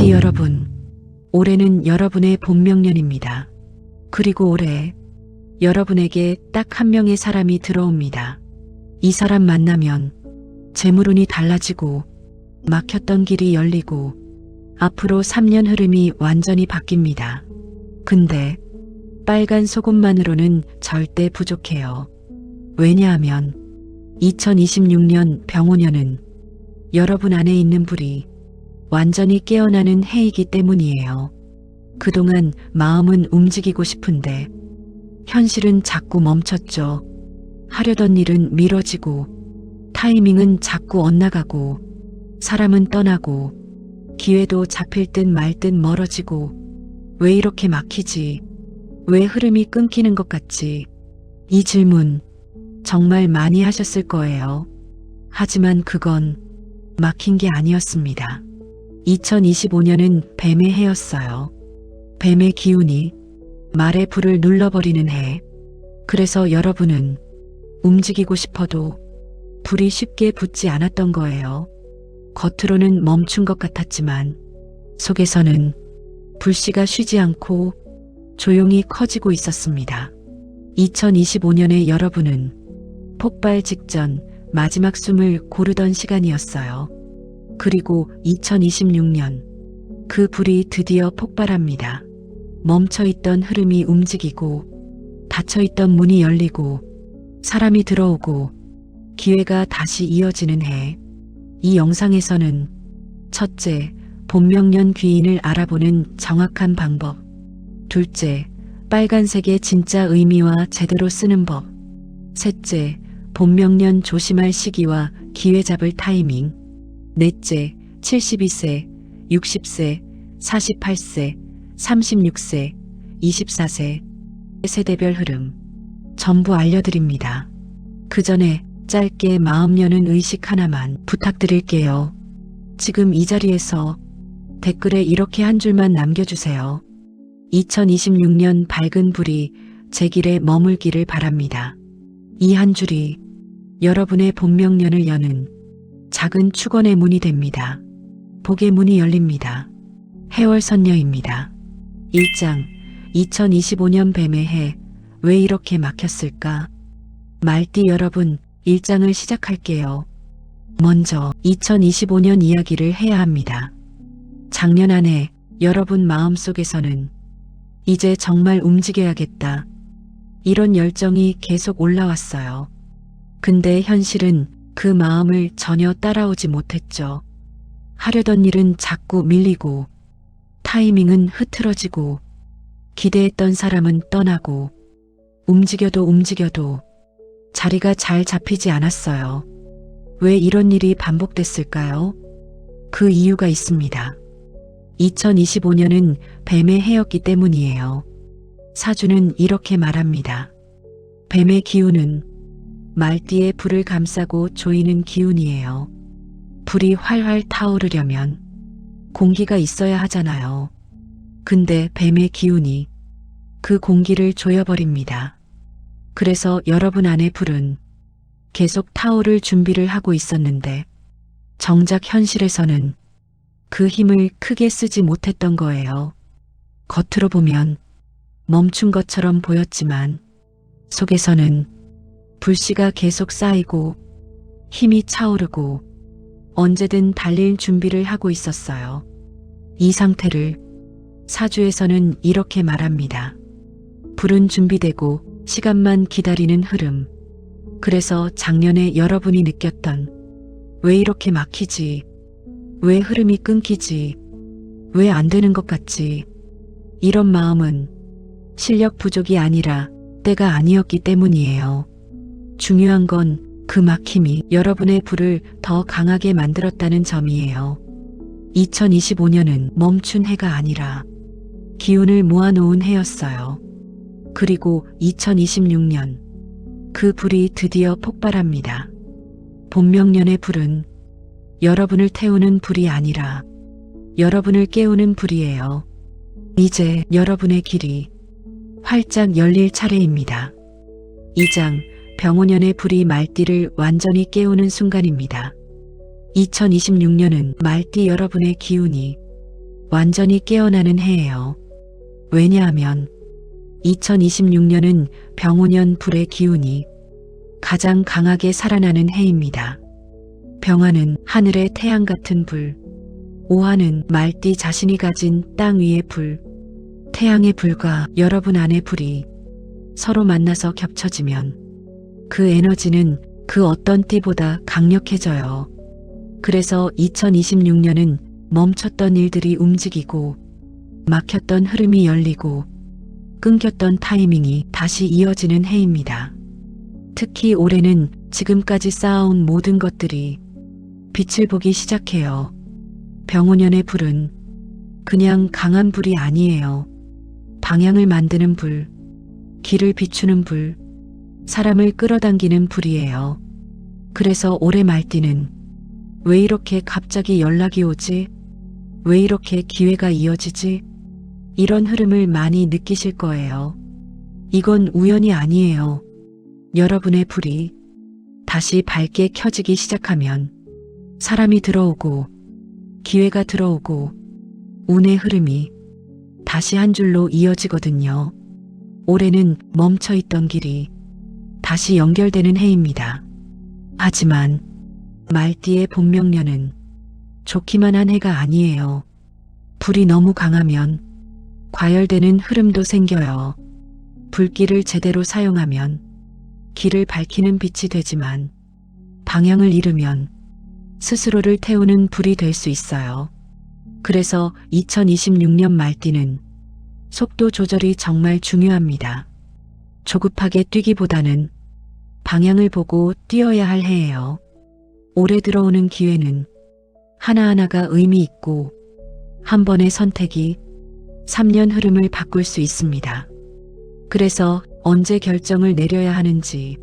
말띠 여러분, 올해는 여러분의 본명년입니다. 그리고 올해 여러분에게 딱 한 명의 사람이 들어옵니다. 이 사람 만나면 재물운이 달라지고 막혔던 길이 열리고 앞으로 3년 흐름이 완전히 바뀝니다. 근데 빨간 소금만으로는 절대 부족해요. 왜냐하면 2026년 병오년은 여러분 안에 있는 불이 완전히 깨어나는 해이기 때문이에요. 그동안 마음은 움직이고 싶은데 현실은 자꾸 멈췄죠. 하려던 일은 미뤄지고 타이밍은 자꾸 엇나가고 사람은 떠나고 기회도 잡힐 듯 말 듯 멀어지고 왜 이렇게 막히지? 왜 흐름이 끊기는 것 같지? 이 질문 정말 많이 하셨을 거예요. 하지만 그건 막힌 게 아니었습니다. 2025년은 뱀의 해였어요. 뱀의 기운이 말의 불을 눌러버리는 해. 그래서 여러분은 움직이고 싶어도 불이 쉽게 붙지 않았던 거예요. 겉으로는 멈춘 것 같았지만 속에서는 불씨가 쉬지 않고 조용히 커지고 있었습니다. 2025년에 여러분은 폭발 직전 마지막 숨을 고르던 시간이었어요. 그리고 2026년 그 불이 드디어 폭발합니다. 멈춰있던 흐름이 움직이고 닫혀있던 문이 열리고 사람이 들어오고 기회가 다시 이어지는 해. 이 영상에서는 첫째, 본명년 귀인을 알아보는 정확한 방법. 둘째, 빨간색의 진짜 의미와 제대로 쓰는 법. 셋째, 본명년 조심할 시기와 기회 잡을 타이밍. 넷째, 72세, 60세, 48세, 36세, 24세, 세대별 흐름 전부 알려드립니다. 그 전에 짧게 마음 여는 의식 하나만 부탁드릴게요. 지금 이 자리에서 댓글에 이렇게 한 줄만 남겨주세요. 2026년 밝은 불이 제 길에 머물기를 바랍니다. 이 한 줄이 여러분의 본명년을 여는 작은 축원의 문이 됩니다. 복의 문이 열립니다. 해월선녀입니다. 1장 2025년 뱀의 해, 왜 이렇게 막혔을까? 말띠 여러분, 1장을 시작할게요. 먼저 2025년 이야기를 해야 합니다. 작년 한 해 여러분 마음속에서는 이제 정말 움직여야겠다, 이런 열정이 계속 올라왔어요. 근데 현실은 그 마음을 전혀 따라오지 못했죠. 하려던 일은 자꾸 밀리고 타이밍은 흐트러지고 기대했던 사람은 떠나고 움직여도 자리가 잘 잡히지 않았어요. 왜 이런 일이 반복됐을까요? 그 이유가 있습니다. 2025년은 뱀의 해였기 때문이에요. 사주는 이렇게 말합니다. 뱀의 기운은 말띠의 불을 감싸고 조이는 기운이에요. 불이 활활 타오르려면 공기가 있어야 하잖아요. 근데 뱀의 기운이 그 공기를 조여버립니다. 그래서 여러분 안의 불은 계속 타오를 준비를 하고 있었는데 정작 현실에서는 그 힘을 크게 쓰지 못했던 거예요. 겉으로 보면 멈춘 것처럼 보였지만 속에서는 불씨가 계속 쌓이고 힘이 차오르고 언제든 달릴 준비를 하고 있었어요. 이 상태를 사주에서는 이렇게 말합니다. 불은 준비되고 시간만 기다리는 흐름. 그래서 작년에 여러분이 느꼈던 왜 이렇게 막히지? 왜 흐름이 끊기지? 왜 안 되는 것 같지? 이런 마음은 실력 부족이 아니라 때가 아니었기 때문이에요. 중요한 건 그 막힘이 여러분의 불을 더 강하게 만들었다는 점이에요. 2025년은 멈춘 해가 아니라 기운을 모아놓은 해였어요. 그리고 2026년 그 불이 드디어 폭발합니다. 본명년의 불은 여러분을 태우는 불이 아니라 여러분을 깨우는 불이에요. 이제 여러분의 길이 활짝 열릴 차례입니다. 2장 병오년의 불이 말띠를 완전히 깨우는 순간입니다. 2026년은 말띠 여러분의 기운이 완전히 깨어나는 해예요. 왜냐하면 2026년은 병오년 불의 기운이 가장 강하게 살아나는 해입니다. 병화는 하늘의 태양 같은 불, 오화는 말띠 자신이 가진 땅 위의 불, 태양의 불과 여러분 안의 불이 서로 만나서 겹쳐지면 그 에너지는 그 어떤 띠보다 강력해져요. 그래서 2026년은 멈췄던 일들이 움직이고 막혔던 흐름이 열리고 끊겼던 타이밍이 다시 이어지는 해입니다. 특히 올해는 지금까지 쌓아온 모든 것들이 빛을 보기 시작해요. 병오년의 불은 그냥 강한 불이 아니에요. 방향을 만드는 불, 길을 비추는 불, 사람을 끌어당기는 불이에요. 그래서 올해 말띠는 왜 이렇게 갑자기 연락이 오지? 왜 이렇게 기회가 이어지지? 이런 흐름을 많이 느끼실 거예요. 이건 우연이 아니에요. 여러분의 불이 다시 밝게 켜지기 시작하면 사람이 들어오고 기회가 들어오고 운의 흐름이 다시 한 줄로 이어지거든요. 올해는 멈춰있던 길이 다시 연결되는 해입니다. 하지만 말띠의 본명년은 좋기만 한 해가 아니에요. 불이 너무 강하면 과열되는 흐름도 생겨요. 불길을 제대로 사용하면 길을 밝히는 빛이 되지만 방향을 잃으면 스스로를 태우는 불이 될 수 있어요. 그래서 2026년 말띠는 속도 조절이 정말 중요합니다. 조급하게 뛰기보다는 방향을 보고 뛰어야 할 해예요. 올해 들어오는 기회는 하나하나가 의미 있고 한 번의 선택이 3년 흐름을 바꿀 수 있습니다. 그래서 언제 결정을 내려야 하는지,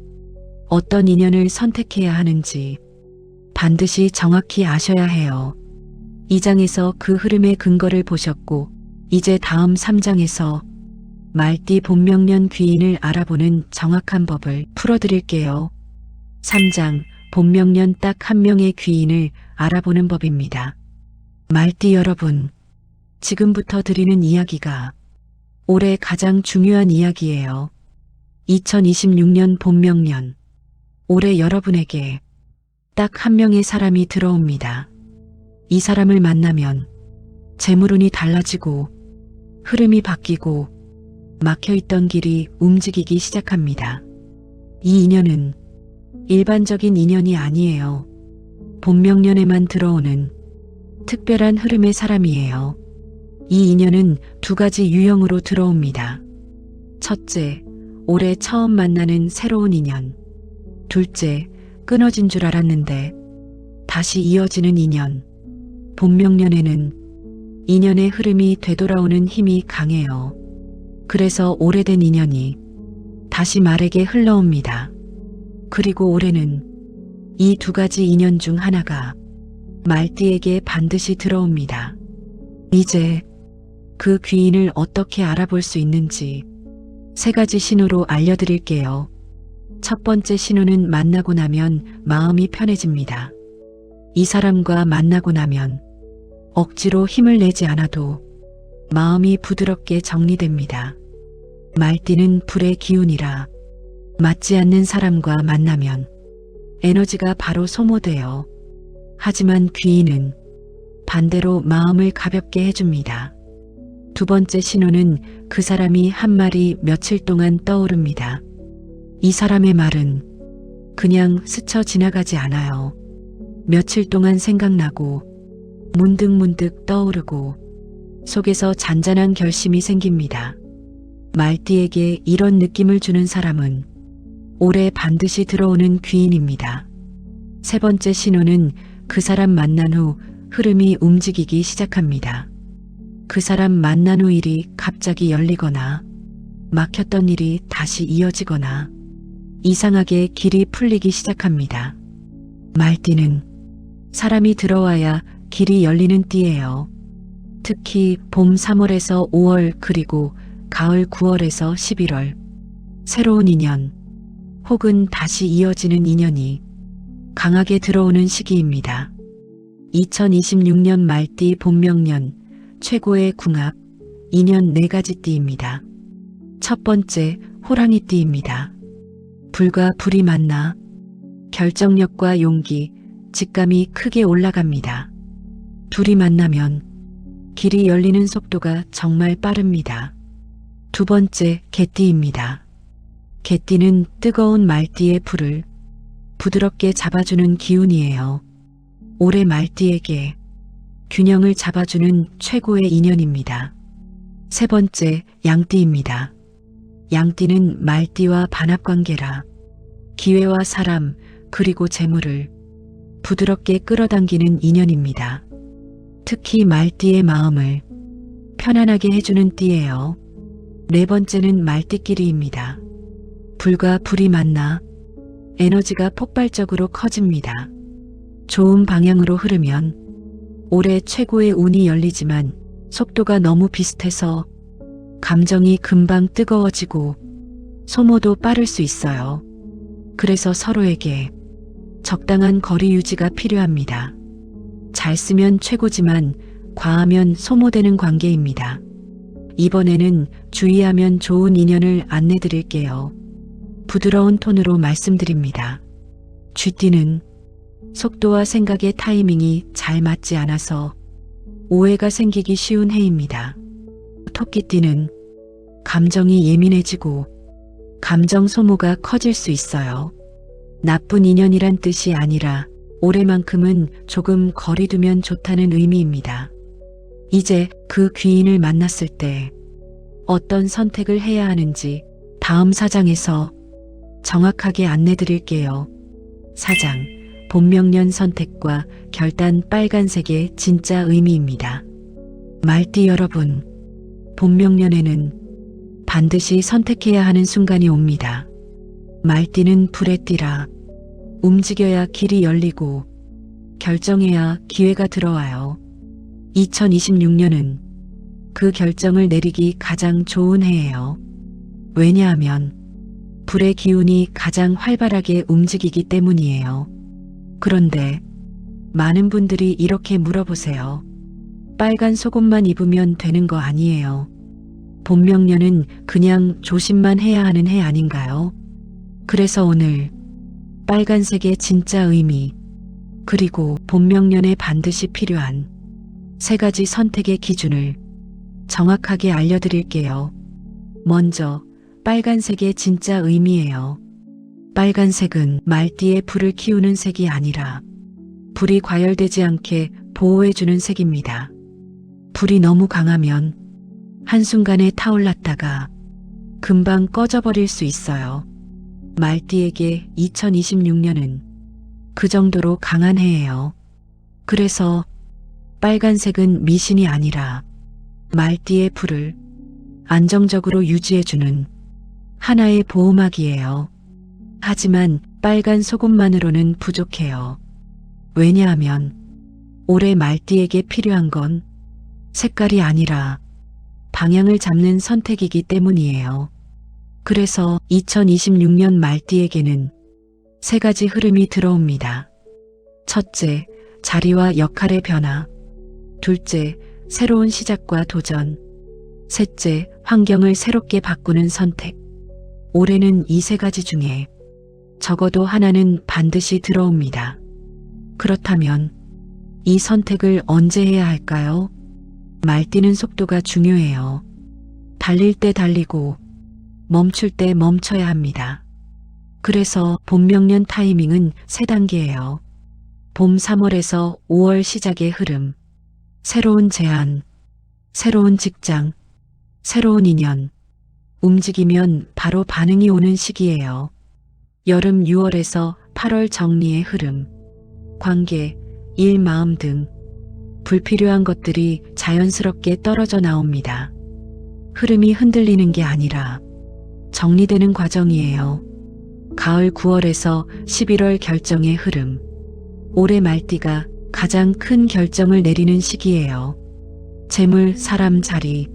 어떤 인연을 선택해야 하는지 반드시 정확히 아셔야 해요. 2장에서 그 흐름의 근거를 보셨고 이제 다음 3장에서 말띠 본명년 귀인을 알아보는 정확한 법을 풀어드릴게요. 3장 본명년 딱 한 명의 귀인을 알아보는 법입니다. 말띠 여러분, 지금부터 드리는 이야기가 올해 가장 중요한 이야기예요. 2026년 본명년, 올해 여러분에게 딱 한 명의 사람이 들어옵니다. 이 사람을 만나면 재물운이 달라지고 흐름이 바뀌고 막혀있던 길이 움직이기 시작합니다. 이 인연은 일반적인 인연이 아니에요. 본명년에만 들어오는 특별한 흐름의 사람이에요. 이 인연은 두 가지 유형으로 들어옵니다. 첫째, 올해 처음 만나는 새로운 인연. 둘째, 끊어진 줄 알았는데 다시 이어지는 인연. 본명년에는 인연의 흐름이 되돌아오는 힘이 강해요. 그래서 오래된 인연이 다시 말에게 흘러옵니다. 그리고 올해는 이 두 가지 인연 중 하나가 말띠에게 반드시 들어옵니다. 이제 그 귀인을 어떻게 알아볼 수 있는지 세 가지 신호로 알려드릴게요. 첫 번째 신호는 만나고 나면 마음이 편해집니다. 이 사람과 만나고 나면 억지로 힘을 내지 않아도 마음이 부드럽게 정리됩니다. 말띠는 불의 기운이라 맞지 않는 사람과 만나면 에너지가 바로 소모돼요. 하지만 귀인은 반대로 마음을 가볍게 해줍니다. 두 번째 신호는 그 사람이 한 말이 며칠 동안 떠오릅니다. 이 사람의 말은 그냥 스쳐 지나가지 않아요. 며칠 동안 생각나고 문득문득 떠오르고 속에서 잔잔한 결심이 생깁니다. 말띠에게 이런 느낌을 주는 사람은 올해 반드시 들어오는 귀인입니다. 세 번째 신호는 그 사람 만난 후 흐름이 움직이기 시작합니다. 그 사람 만난 후 일이 갑자기 열리거나 막혔던 일이 다시 이어지거나 이상하게 길이 풀리기 시작합니다. 말띠는 사람이 들어와야 길이 열리는 띠예요. 특히 봄 3월에서 5월 그리고 가을 9월에서 11월 새로운 인연 혹은 다시 이어지는 인연이 강하게 들어오는 시기입니다. 2026년 말띠 본명년 최고의 궁합, 인연 4가지 띠입니다. 첫 번째, 호랑이 띠입니다. 불과 불이 만나 결정력과 용기, 직감이 크게 올라갑니다. 둘이 만나면 길이 열리는 속도가 정말 빠릅니다. 두 번째, 개띠입니다. 개띠는 뜨거운 말띠의 불을 부드럽게 잡아주는 기운이에요. 올해 말띠에게 균형을 잡아주는 최고의 인연입니다. 세 번째, 양띠입니다. 양띠는 말띠와 반합관계라 기회와 사람 그리고 재물을 부드럽게 끌어당기는 인연입니다. 특히 말띠의 마음을 편안하게 해주는 띠예요. 네 번째는 말띠끼리입니다. 불과 불이 만나 에너지가 폭발적으로 커집니다. 좋은 방향으로 흐르면 올해 최고의 운이 열리지만 속도가 너무 비슷해서 감정이 금방 뜨거워지고 소모도 빠를 수 있어요. 그래서 서로에게 적당한 거리 유지가 필요합니다. 잘 쓰면 최고지만 과하면 소모되는 관계입니다. 이번에는 주의하면 좋은 인연을 안내 드릴게요. 부드러운 톤으로 말씀드립니다. 쥐띠는 속도와 생각의 타이밍이 잘 맞지 않아서 오해가 생기기 쉬운 해입니다. 토끼띠는 감정이 예민해지고 감정 소모가 커질 수 있어요. 나쁜 인연이란 뜻이 아니라 올해만큼은 조금 거리 두면 좋다는 의미입니다. 이제 그 귀인을 만났을 때 어떤 선택을 해야 하는지 다음 사장에서 정확하게 안내 드릴게요. 사장, 본명년 선택과 결단 빨간색의 진짜 의미입니다. 말띠 여러분, 본명년에는 반드시 선택해야 하는 순간이 옵니다. 말띠는 불의 띠라 움직여야 길이 열리고 결정해야 기회가 들어와요. 2026년은 그 결정을 내리기 가장 좋은 해예요. 왜냐하면 불의 기운이 가장 활발하게 움직이기 때문이에요. 그런데 많은 분들이 이렇게 물어보세요. 빨간 속옷만 입으면 되는 거 아니에요? 본명년은 그냥 조심만 해야 하는 해 아닌가요? 그래서 오늘 빨간색의 진짜 의미, 그리고 본명년에 반드시 필요한 3가지 선택의 기준을 정확하게 알려드릴게요. 먼저 빨간색의 진짜 의미예요. 빨간색은 말띠의 불을 키우는 색이 아니라 불이 과열되지 않게 보호해주는 색입니다. 불이 너무 강하면 한순간에 타올랐다가 금방 꺼져버릴 수 있어요. 말띠에게 2026년은 그 정도로 강한 해예요. 그래서 빨간색은 미신이 아니라 말띠의 불을 안정적으로 유지해주는 하나의 보호막이에요. 하지만 빨간 속옷만으로는 부족해요. 왜냐하면 올해 말띠에게 필요한 건 색깔이 아니라 방향을 잡는 선택이기 때문이에요. 그래서 2026년 말띠에게는 3가지 흐름이 들어옵니다. 첫째, 자리와 역할의 변화. 둘째, 새로운 시작과 도전. 셋째, 환경을 새롭게 바꾸는 선택. 올해는 이 3가지 중에 적어도 하나는 반드시 들어옵니다. 그렇다면 이 선택을 언제 해야 할까요? 말띠는 속도가 중요해요. 달릴 때 달리고 멈출 때 멈춰야 합니다. 그래서 본명년 타이밍은 3단계예요. 봄 3월에서 5월 시작의 흐름, 새로운 제안, 새로운 직장, 새로운 인연, 움직이면 바로 반응이 오는 시기예요. 여름 6월에서 8월 정리의 흐름, 관계, 일, 마음 등 불필요한 것들이 자연스럽게 떨어져 나옵니다. 흐름이 흔들리는 게 아니라 정리되는 과정이에요. 가을 9월에서 11월 결정의 흐름, 올해 말띠가 가장 큰 결정을 내리는 시기예요. 재물, 사람, 자리,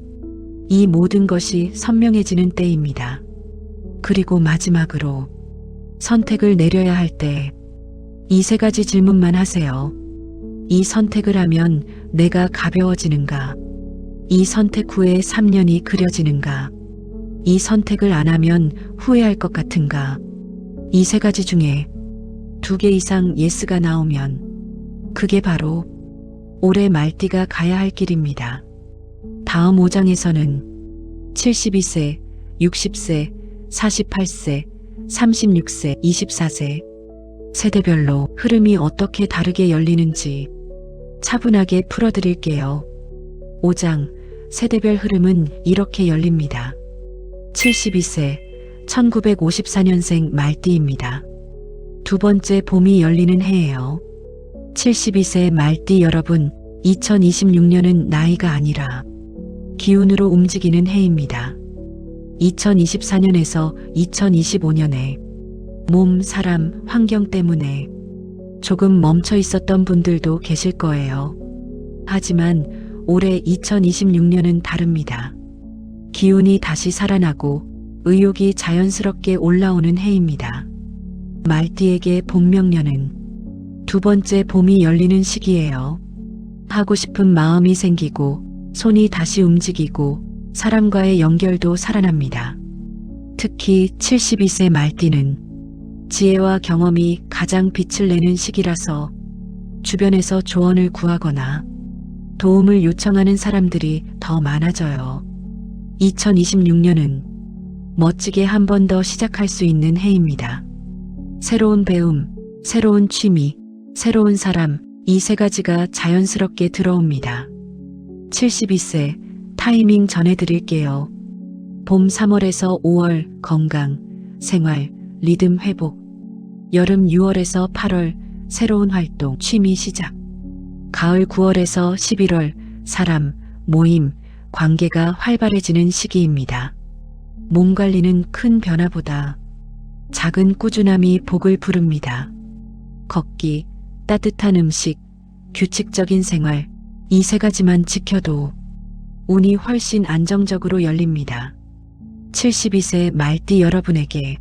이 모든 것이 선명해지는 때입니다. 그리고 마지막으로 선택을 내려야 할 때 이 3가지 질문만 하세요. 이 선택을 하면 내가 가벼워지는가? 이 선택 후에 3년이 그려지는가? 이 선택을 안 하면 후회할 것 같은가? 이 세 가지 중에 2개 이상 예스가 나오면 그게 바로 올해 말띠가 가야 할 길입니다. 다음 5장에서는 72세, 60세, 48세, 36세, 24세 세대별로 흐름이 어떻게 다르게 열리는지 차분하게 풀어드릴게요. 5장 세대별 흐름은 이렇게 열립니다. 72세 1954년생 말띠입니다. 두 번째 봄이 열리는 해예요. 72세 말띠 여러분, 2026년은 나이가 아니라 기운으로 움직이는 해입니다. 2024년에서 2025년에 몸, 사람, 환경 때문에 조금 멈춰 있었던 분들도 계실 거예요. 하지만 올해 2026년은 다릅니다. 기운이 다시 살아나고 의욕이 자연스럽게 올라오는 해입니다. 말띠에게 본명년은 두 번째 봄이 열리는 시기예요. 하고 싶은 마음이 생기고 손이 다시 움직이고 사람과의 연결도 살아납니다. 특히 72세 말띠는 지혜와 경험이 가장 빛을 내는 시기라서 주변에서 조언을 구하거나 도움을 요청하는 사람들이 더 많아져요. 2026년은 멋지게 한 번 더 시작할 수 있는 해입니다. 새로운 배움, 새로운 취미, 새로운 사람, 이 세 가지가 자연스럽게 들어옵니다. 72세 타이밍 전해드릴게요. 봄 3월에서 5월 건강, 생활, 리듬 회복. 여름 6월에서 8월 새로운 활동, 취미 시작. 가을 9월에서 11월 사람, 모임, 관계가 활발해지는 시기입니다. 몸 관리는 큰 변화보다 작은 꾸준함이 복을 부릅니다. 걷기, 따뜻한 음식, 규칙적인 생활, 이 세 가지만 지켜도 운이 훨씬 안정적으로 열립니다. 72세 말띠 여러분에게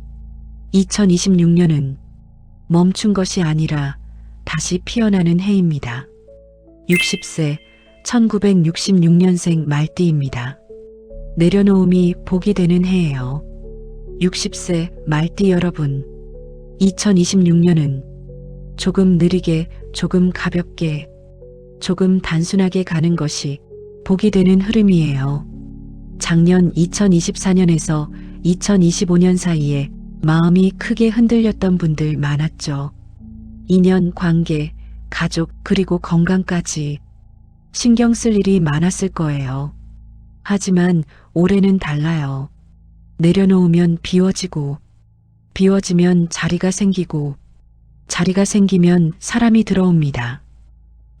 2026년은 멈춘 것이 아니라 다시 피어나는 해입니다. 60세 1966년생 말띠입니다. 내려놓음이 복이 되는 해예요. 60세 말띠 여러분, 2026년은 조금 느리게, 조금 가볍게, 조금 단순하게 가는 것이 복이 되는 흐름이에요. 작년 2024년에서 2025년 사이에 마음이 크게 흔들렸던 분들 많았죠. 인연, 관계, 가족, 그리고 건강까지 신경 쓸 일이 많았을 거예요. 하지만 올해는 달라요. 내려놓으면 비워지고, 비워지면 자리가 생기고, 자리가 생기면 사람이 들어옵니다.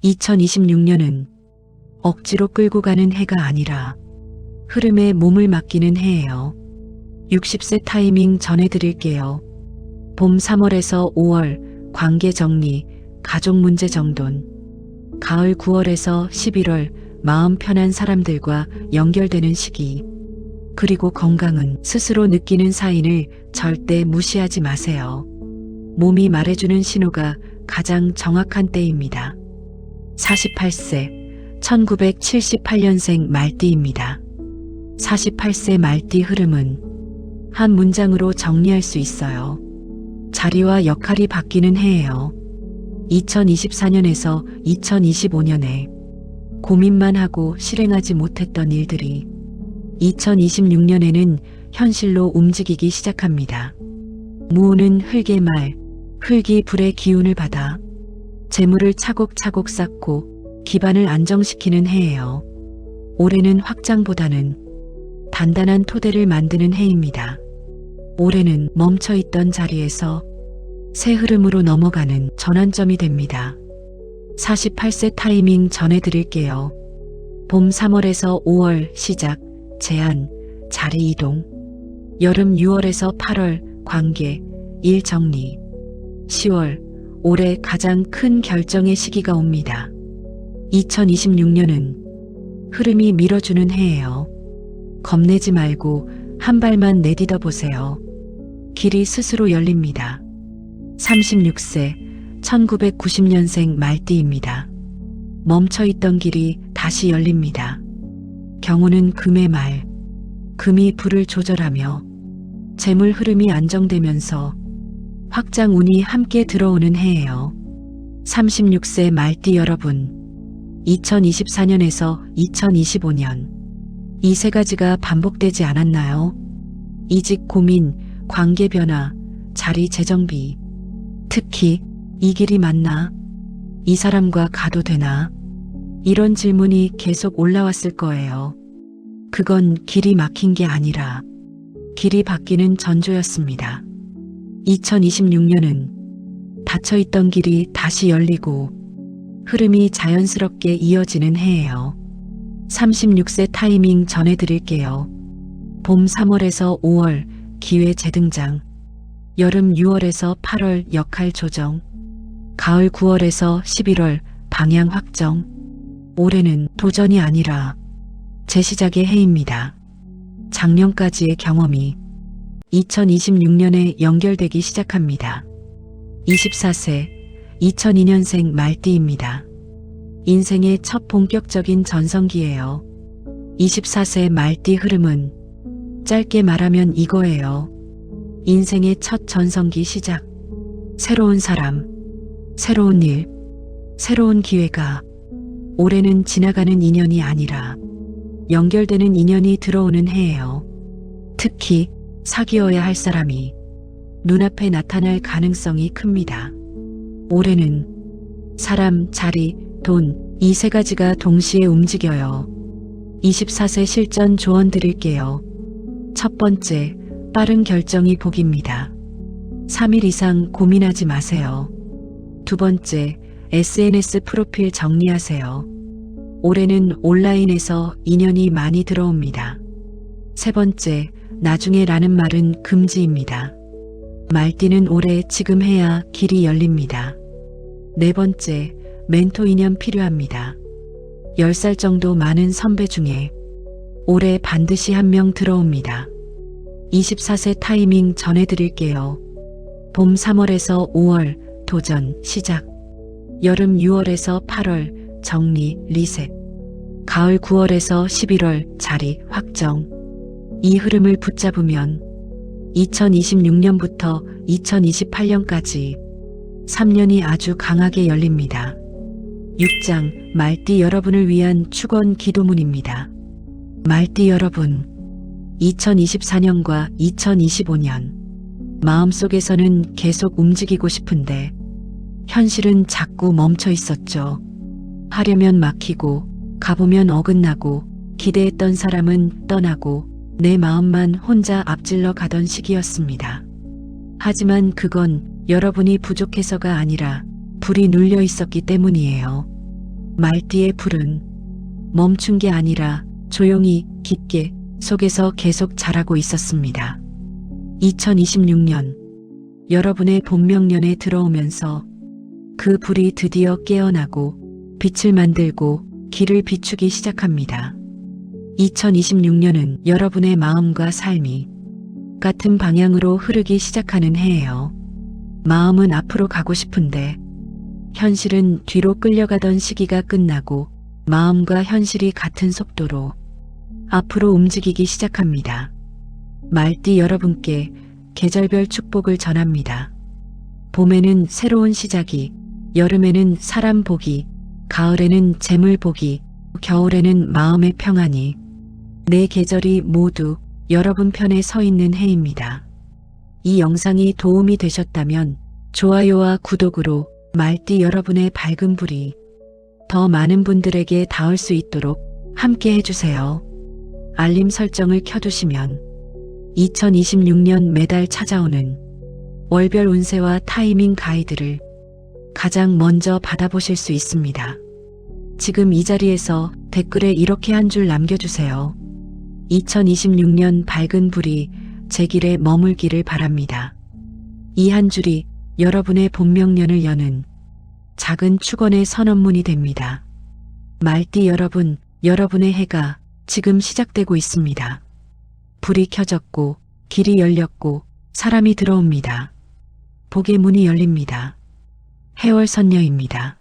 2026년은 억지로 끌고 가는 해가 아니라 흐름에 몸을 맡기는 해예요. 60세 타이밍 전해드릴게요. 봄 3월에서 5월 관계 정리, 가족 문제 정돈. 가을 9월에서 11월 마음 편한 사람들과 연결되는 시기. 그리고 건강은 스스로 느끼는 사인을 절대 무시하지 마세요. 몸이 말해주는 신호가 가장 정확한 때입니다. 48세 1978년생 말띠입니다. 48세 말띠 흐름은 한 문장으로 정리할 수 있어요. 자리와 역할이 바뀌는 해예요. 2024년에서 2025년에 고민만 하고 실행하지 못했던 일들이 2026년에는 현실로 움직이기 시작합니다. 무는 흙의 말, 흙이 불의 기운을 받아 재물을 차곡차곡 쌓고 기반을 안정시키는 해예요. 올해는 확장보다는 단단한 토대를 만드는 해입니다. 올해는 멈춰있던 자리에서 새 흐름으로 넘어가는 전환점이 됩니다. 48세 타이밍 전해드릴게요. 봄 3월에서 5월 시작, 제안, 자리 이동. 여름 6월에서 8월 관계, 일 정리. 10월 올해 가장 큰 결정의 시기가 옵니다. 2026년은 흐름이 밀어주는 해예요. 겁내지 말고 한 발만 내딛어 보세요. 길이 스스로 열립니다. 36세 1990년생 말띠입니다. 멈춰있던 길이 다시 열립니다. 경우는 금의 말. 금이 불을 조절하며 재물 흐름이 안정되면서 확장 운이 함께 들어오는 해예요. 36세 말띠 여러분, 2024년에서 2025년 이 세 가지가 반복되지 않았나요? 이직 고민, 관계 변화, 자리 재정비. 특히 이 길이 맞나? 이 사람과 가도 되나? 이런 질문이 계속 올라왔을 거예요. 그건 길이 막힌 게 아니라 길이 바뀌는 전조였습니다. 2026년은 닫혀있던 길이 다시 열리고 흐름이 자연스럽게 이어지는 해예요. 36세 타이밍 전해드릴게요. 봄 3월에서 5월 기회 재등장, 여름 6월에서 8월 역할 조정, 가을 9월에서 11월 방향 확정. 올해는 도전이 아니라 재시작의 해입니다. 작년까지의 경험이 2026년에 연결되기 시작합니다. 24세 2002년생 말띠입니다. 인생의 첫 본격적인 전성기예요. 24세 말띠 흐름은 짧게 말하면 이거예요. 인생의 첫 전성기 시작. 새로운 사람, 새로운 일, 새로운 기회가. 올해는 지나가는 인연이 아니라 연결되는 인연이 들어오는 해예요. 특히 사귀어야 할 사람이 눈앞에 나타날 가능성이 큽니다. 올해는 사람, 자리, 돈, 이 세 가지가 동시에 움직여요. 24세 실전 조언 드릴게요. 첫 번째, 빠른 결정이 복입니다. 3일 이상 고민하지 마세요. 두 번째, SNS 프로필 정리하세요. 올해는 온라인에서 인연이 많이 들어옵니다. 세 번째, 나중에 라는 말은 금지입니다. 말띠는 올해 지금 해야 길이 열립니다. 네 번째, 멘토 인연 필요합니다. 10살 정도 많은 선배 중에 올해 반드시 한 명 들어옵니다. 24세 타이밍 전해드릴게요. 봄 3월에서 5월 도전 시작, 여름 6월에서 8월 정리 리셋, 가을 9월에서 11월 자리 확정. 이 흐름을 붙잡으면 2026년부터 2028년까지 3년이 아주 강하게 열립니다. 6장 말띠 여러분을 위한 축원 기도문입니다. 말띠 여러분, 2024년과 2025년 마음속에서는 계속 움직이고 싶은데 현실은 자꾸 멈춰 있었죠. 하려면 막히고 가보면 어긋나고 기대했던 사람은 떠나고 내 마음만 혼자 앞질러 가던 시기였습니다. 하지만 그건 여러분이 부족해서가 아니라 불이 눌려 있었기 때문이에요. 말띠의 불은 멈춘 게 아니라 조용히 깊게 속에서 계속 자라고 있었습니다. 2026년 여러분의 본명년에 들어오면서 그 불이 드디어 깨어나고 빛을 만들고 길을 비추기 시작합니다. 2026년은 여러분의 마음과 삶이 같은 방향으로 흐르기 시작하는 해예요. 마음은 앞으로 가고 싶은데 현실은 뒤로 끌려가던 시기가 끝나고 마음과 현실이 같은 속도로 앞으로 움직이기 시작합니다. 말띠 여러분께 계절별 축복을 전합니다. 봄에는 새로운 시작이, 여름에는 사람 복이, 가을에는 재물 복이, 겨울에는 마음의 평안이. 네 계절이 모두 여러분 편에 서 있는 해입니다. 이 영상이 도움이 되셨다면 좋아요와 구독으로 말띠 여러분의 밝은 불이 더 많은 분들에게 닿을 수 있도록 함께 해주세요. 알림 설정을 켜두시면 2026년 매달 찾아오는 월별 운세와 타이밍 가이드를 가장 먼저 받아보실 수 있습니다. 지금 이 자리에서 댓글에 이렇게 한 줄 남겨주세요. 2026년 밝은 불이 제 길에 머물기를 바랍니다. 이 한 줄이 여러분의 본명년을 여는 작은 축원의 선언문이 됩니다. 말띠 여러분, 여러분의 해가 지금 시작되고 있습니다. 불이 켜졌고 길이 열렸고 사람이 들어옵니다. 복의 문이 열립니다. 해월 선녀입니다.